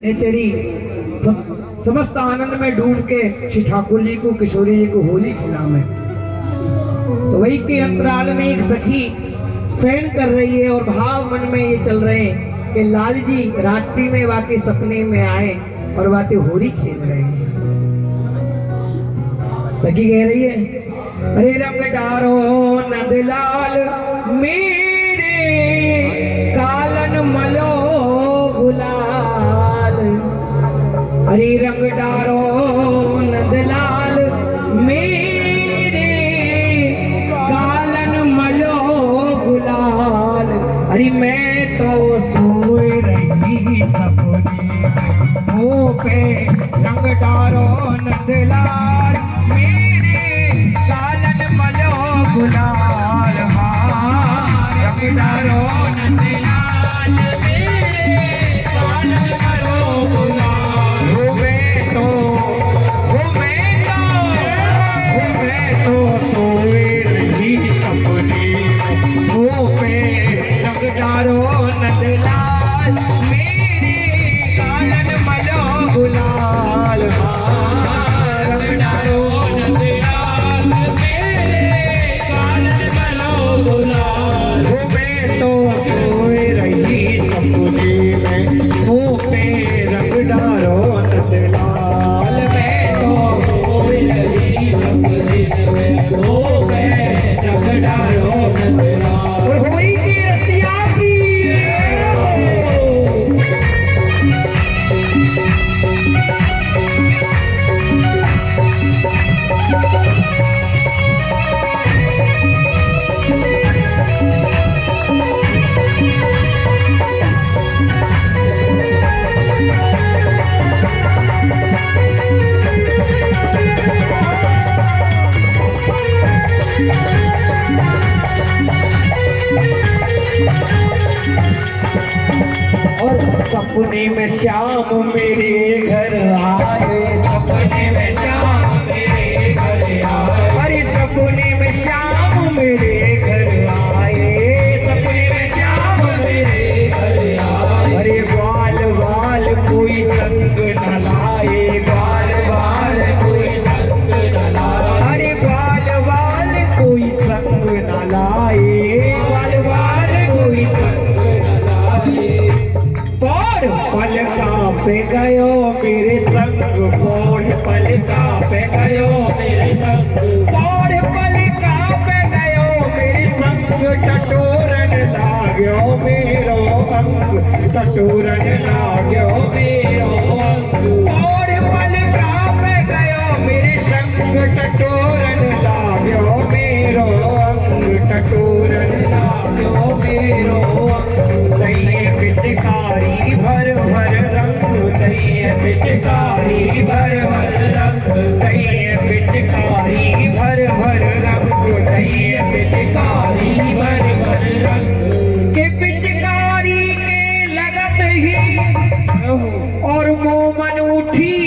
चढ़ी समस्त आनंद में डूब के श्री ठाकुर जी को किशोरी जी को होली खिलावे। तो वही के अंतराल में एक सखी शयन कर रही है और भाव मन में ये चल रहे हैं कि लाल जी रात्रि में वाके सपने में आए और वाके होली खेल रहे हैं। सखी कह रही है, अरे रंग डारो नंदलाल मेरे कालन मलो गुलाल, हरे रंग डारो नंदलाल मेरे कालन मलो गुलाल। अरे मैं तो सोए रही सपने मुँह पे रंग डारो नंदलाल मेरे कालन मलो गुलाल। हाँ रंग डारो नंदलाल मेरे कालन मलो गुलाल। डारो नंदलाल मेरे कालन मलो गुलाल। रंग डारो नंदलाल मेरे कालन मलो गुलाल। मैं तो सोए रही सपने में मुँह पे रंग डारो नंदलाल। मैं तो सोए रही सपने में मुँह पे रंग डारो नंदलाल। सपने में श्याम मेरे घर आए, सपने में श्याम मेरे घर आए। अरे सपने में श्याम मेरे घर आए, सपने में श्याम मेरे घर आए। अरे बाल बाल कोई संग न लाए, बाल बाल कोई संग न लाए। अरे बाल बाल कोई संग न लाए, बाल बाल कोई संग न लाए। पलका पे गयो मेरे संग पौड़, पलका पे गयो मेरे संग पौड़, पलका पे गयो मेरे संग। टटोरन लाग्यो मेरो अंग, टटोरन लाग्यो मेरो अंग। पौड़ पलका पे गयो मेरे संग, टटोरन लाग्यो मेरो अंग, टटोरन लाग्यो मेरो अंग। सही पिचकारी भर भर रंग, दही पिचकारी भर भर रंग, दही पिचकारी भर भर रंग, दही पिचकारी भर भर रंग। के पिचकारी के लगत ही और मोमन उठी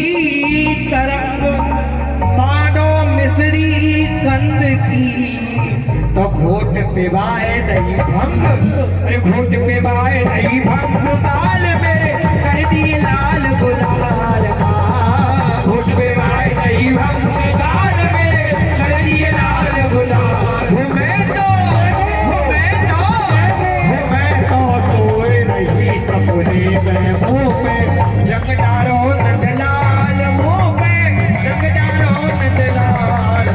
तरंग, मानो मिस्री कंद की। तो घोट पिवाए दही भंग, अरे घोट पिवाए दही भंग। लाल मेरे कर दिए लाल गुलाल, घोट पिवाए दही भंग। लाल मेरे कर दिए लाल गुलाल। मैं तो सोए रही सपने में मुँह पे रंग डारो नंदलाल, मुँह पे रंग डारो नंदलाल।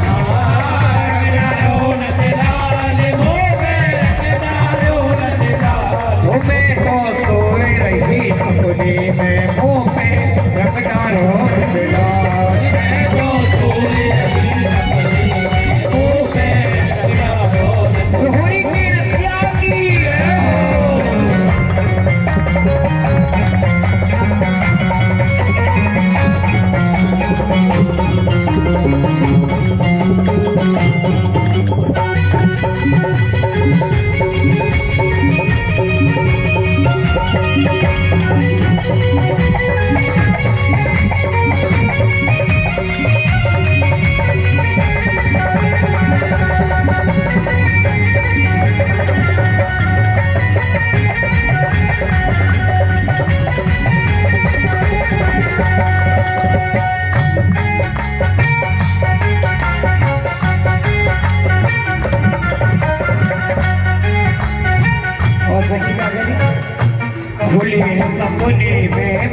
मैं तो सोए रही सपने में मुँह पे रंग डारो नंदलाल। मैं तो सोए रही सपने में मुँह पे रंग डारो नंदलाल। होरी की रसिया की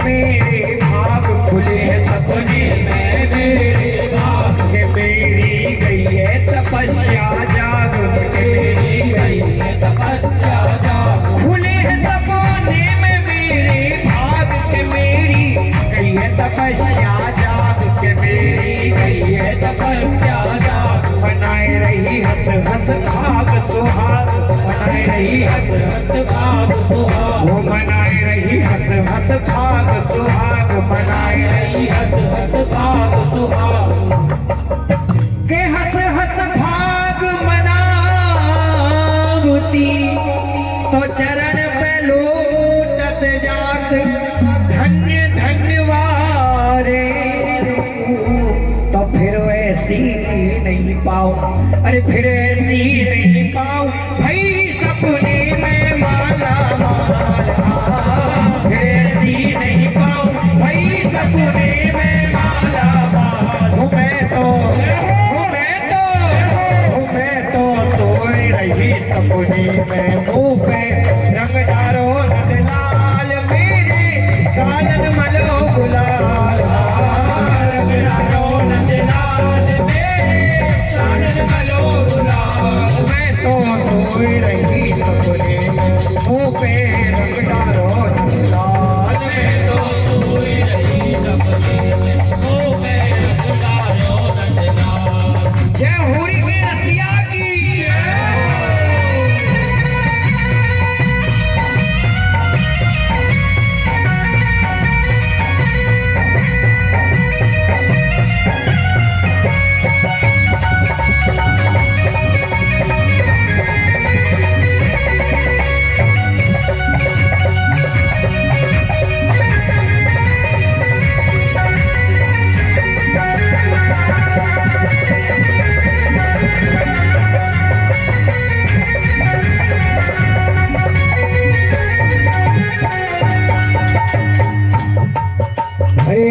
मेरे भाग खुले सपने में मेरे भाग के मेरी गई है तपस्या जाग के मेरी गई है तपस्या जाग खुले हैं सपने में मेरे भाग के मेरी गई है तपस्या जाग के मेरी गई है तपस्या जाग बनाए रही हंस हंस भाग सुहाग बनाए रही हंस हंस भाग सुहाग वो बनाए रही हंस हंस भाग सुहाग बनाए रही हंस हंस भाग सुहाग के हंस हंस भाग मनावती तो चरण पे लोटत जात धन्य धन्यवारे तो फिर ऐसी नहीं पाऊं अरे फिर ऐसी नहीं पाऊं भाई सपने में माला माल फिर ऐसी नहीं पाऊं भाई सपने में माला माल मैं तो सोई रही सपने में मुंह पे रंग डारो लाल मेरे कालन मलो गुलाल रंग डारो लाल मेरे कालन मलो गुलाल मैं तो सोई रही सपने में मुंह पे रंग डारो लाल मैं तो सोई रही सपने में मुंह पे रंग डारो लाल जय होरी के रसिया की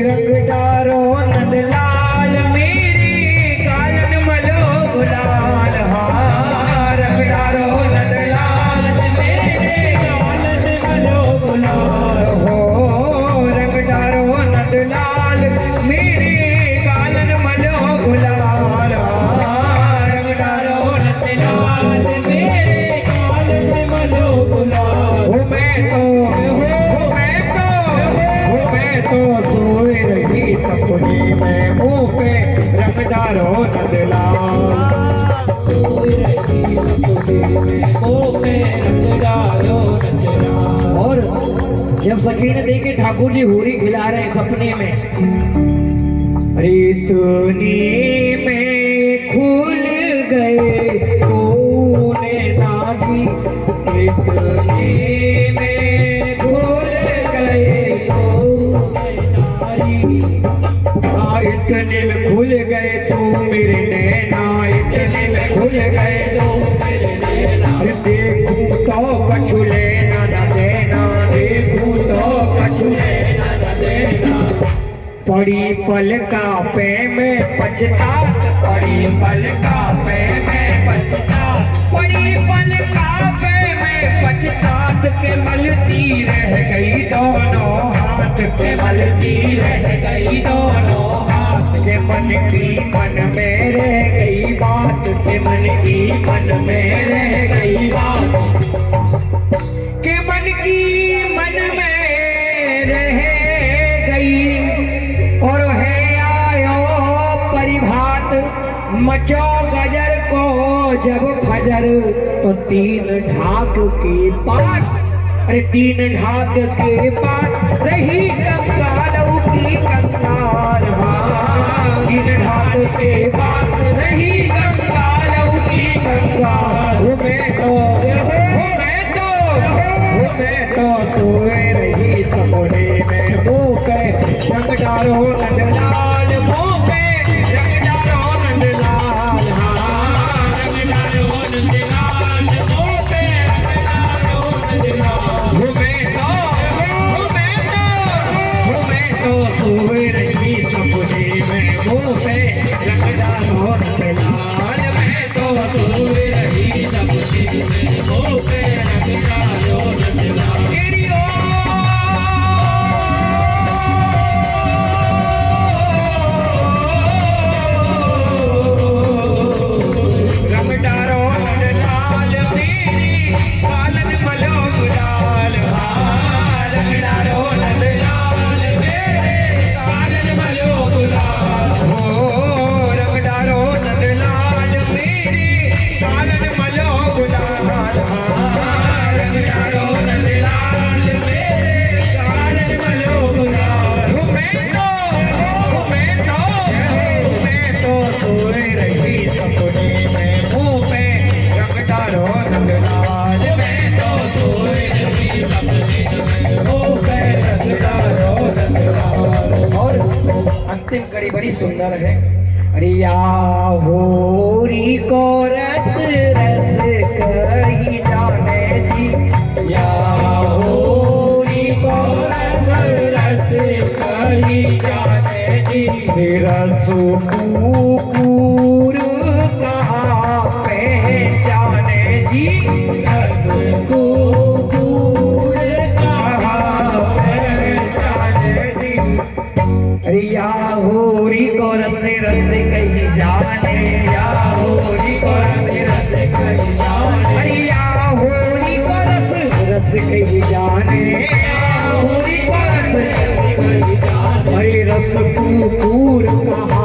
रंग डारो नंदलाल मेरे कालन मलो गुलाल रंग डारो नंदलाल मेरे कालन मलो गुलाल हो रंग डारो नंदलाल मेरे कालन मलो गुलाल रंग डारो नंदलाल मेरे कालन मलो गुलाल मैं तो सोई रही सपने में मुंह पे रंग डारो नंदलाल सोई रही सपने में मुंह पे रंग डारो नंदलाल और जब सखी ने देखे ठाकुर जी होरी खिला रहे हैं सपने में रितुनी में खुल गए तूने नाजी रितुनी में खुल गए इतने में खुल गए तू मेरे नैना इतने में खुल गए तू मेरे नैना देखूं तो कछु लेना न देना देखूं तो कछु लेना न देना पड़ी पलका पे में पछता पड़ी पलका पे में पछता पड़ी पलका पे में पछतात के मलती रह गई दोनों हाथ के मलती रह गई दोनों के मन की मन में रह गई बात के मन की मन में रह गई बात के मन की मन में रह गई और है आयो परिभात मचो गजर को जब फजर तो तीन ढाक के पास अरे तीन ढाक के पास रही कंगाल की कंगाल तीन ढाक के पास रही कंगाल की कंगाल मैं तो सोए रही सपने में मुंह पे रंग डारो नंदलाल मुंह पे रंग डारो नंदलाल रंग डारो नंदलाल मुंह पे रंग डारो नंदलाल मैं तो सोए रही सपने में मुंह पे रंग डारो नंदलाल मैं तो सोए रही सपने में मुंह पे रंग डारो नंदलाल अंतिम कड़ी बड़ी सुंदर है। अरे या होरी को रस रस कही जाने जी, या होरी को रस रस कही जाने जी, रस कूर कहाँ पहचाने जी, रस कूर